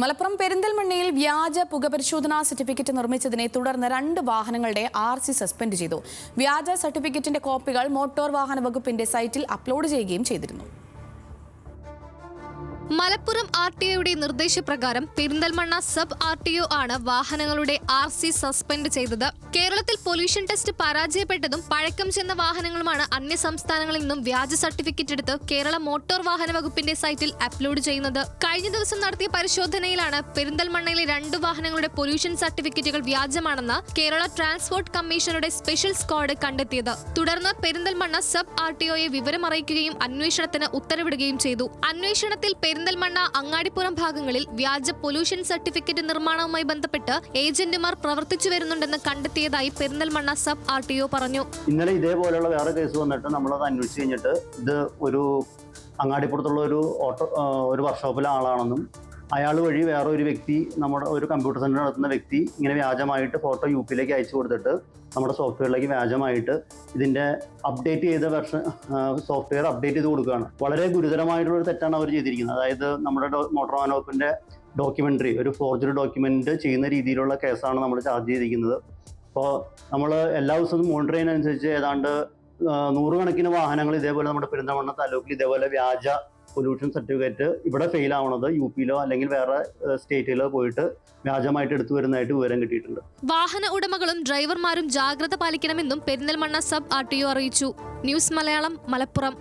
മലപ്പുറം പെരിന്തൽമണ്ണയിൽ വ്യാജ പുകപരിശോധനാ സർട്ടിഫിക്കറ്റ് നിർമ്മിച്ചതിനെ തുടർന്ന് 2 വാഹനങ്ങളുടെ RC സസ്പെൻഡ് ചെയ്തു. വ്യാജ സർട്ടിഫിക്കറ്റിന്റെ കോപ്പികൾ മോട്ടോർ വാഹന വകുപ്പിന്റെ സൈറ്റിൽ അപ്ലോഡ് ചെയ്യുകയും ചെയ്തിരുന്നു. മലപ്പുറം RTOയുടെ നിർദ്ദേശപ്രകാരം പെരിന്തൽമണ്ണ സബ് RTO ആണ് വാഹനങ്ങളുടെ RC സസ്പെൻഡ് ചെയ്തത്. കേരളത്തിൽ പൊല്യൂഷൻ ടെസ്റ്റ് പരാജയപ്പെട്ടതും പഴക്കം ചെന്ന വാഹനങ്ങളുമാണ് അന്യ സംസ്ഥാനങ്ങളിൽ നിന്നും വ്യാജ സർട്ടിഫിക്കറ്റ് എടുത്ത് കേരള മോട്ടോർ വാഹന വകുപ്പിന്റെ സൈറ്റിൽ അപ്ലോഡ് ചെയ്യുന്നത്. കഴിഞ്ഞ ദിവസം നടത്തിയ പരിശോധനയിലാണ് പെരിന്തൽമണ്ണയിലെ 2 വാഹനങ്ങളുടെ പൊല്യൂഷൻ സർട്ടിഫിക്കറ്റുകൾ വ്യാജമാണെന്ന് കേരള ട്രാൻസ്പോർട്ട് കമ്മീഷനുടെ സ്പെഷ്യൽ സ്ക്വാഡ് കണ്ടെത്തിയത്. തുടർന്ന് പെരിന്തൽമണ്ണ സബ് RTOയെ വിവരമറിയിക്കുകയും അന്വേഷണത്തിന് ഉത്തരവിടുകയും ചെയ്തു. അന്വേഷണത്തിൽ പെരിന്തൽമണ്ണ അങ്ങാടിപ്പുറം ഭാഗങ്ങളിൽ വ്യാജ പൊല്യൂഷൻ സർട്ടിഫിക്കറ്റ് നിർമ്മാണവുമായി ബന്ധപ്പെട്ട് ഏജന്റുമാർ പ്രവർത്തിച്ചു വരുന്നുണ്ടെന്ന് കണ്ടെത്തിയതായി പെരിന്തൽമണ്ണ സബ് RTO പറഞ്ഞു. ഇന്നലെ ഇതേപോലെയുള്ള വേറെ കേസ് വന്നിട്ട് നമ്മളത് അന്വേഷിച്ച് കഴിഞ്ഞിട്ട് ഇത് ഒരു അങ്ങാടിപ്പുറത്തുള്ള ഒരു വർക്ക്ഷോപ്പിലെ ആളാണെന്നും അയാൾ വഴി വേറെ ഒരു വ്യക്തി നമ്മുടെ ഒരു കമ്പ്യൂട്ടർ സെന്റർ നടത്തുന്ന വ്യക്തി ഇങ്ങനെ വ്യാജമായിട്ട് ഫോട്ടോ UPയിലേക്ക് അയച്ചു കൊടുത്തിട്ട് നമ്മുടെ സോഫ്റ്റ്വെയറിലേക്ക് വ്യാജമായിട്ട് ഇതിൻ്റെ അപ്ഡേറ്റ് ചെയ്ത വെർഷൻ സോഫ്റ്റ്വെയർ അപ്ഡേറ്റ് ചെയ്ത് കൊടുക്കുകയാണ്. വളരെ ഗുരുതരമായിട്ടുള്ളൊരു തെറ്റാണ് അവർ ചെയ്തിരിക്കുന്നത്. അതായത് നമ്മുടെ മോട്ടോർ വാഹന വകുപ്പിൻ്റെ ഡോക്യുമെൻ്ററി ഒരു ഫോർജറി ഡോക്യുമെൻ്റ് ചെയ്യുന്ന രീതിയിലുള്ള കേസാണ് നമ്മൾ ചാർജ് ചെയ്തിരിക്കുന്നത്. അപ്പോൾ നമ്മൾ എല്ലാ ദിവസവും മോണിറ്റർ ചെയ്യുന്നതനുസരിച്ച് ഏതാണ്ട് 100 കണക്കിന് വാഹനങ്ങൾ ഇതേപോലെ നമ്മുടെ പെരിന്തൽമണ്ണ താലൂക്കിൽ ഇതേപോലെ വ്യാജ പൊല്യൂഷൻ സർട്ടിഫിക്കറ്റ് ഇവിടെ ഫെയിൽ ആവണത് UPയിലോ അല്ലെങ്കിൽ വേറെ സ്റ്റേറ്റിലോ പോയിട്ട് വ്യാജമായിട്ട് എടുത്തു വരുന്നതായിട്ട് വിവരം കിട്ടിയിട്ടുണ്ട്. വാഹന ഉടമകളും ഡ്രൈവർമാരും ജാഗ്രത പാലിക്കണമെന്നും പെരിന്തൽമണ്ണ സബ് RTO അറിയിച്ചു. ന്യൂസ് മലയാളം, മലപ്പുറം.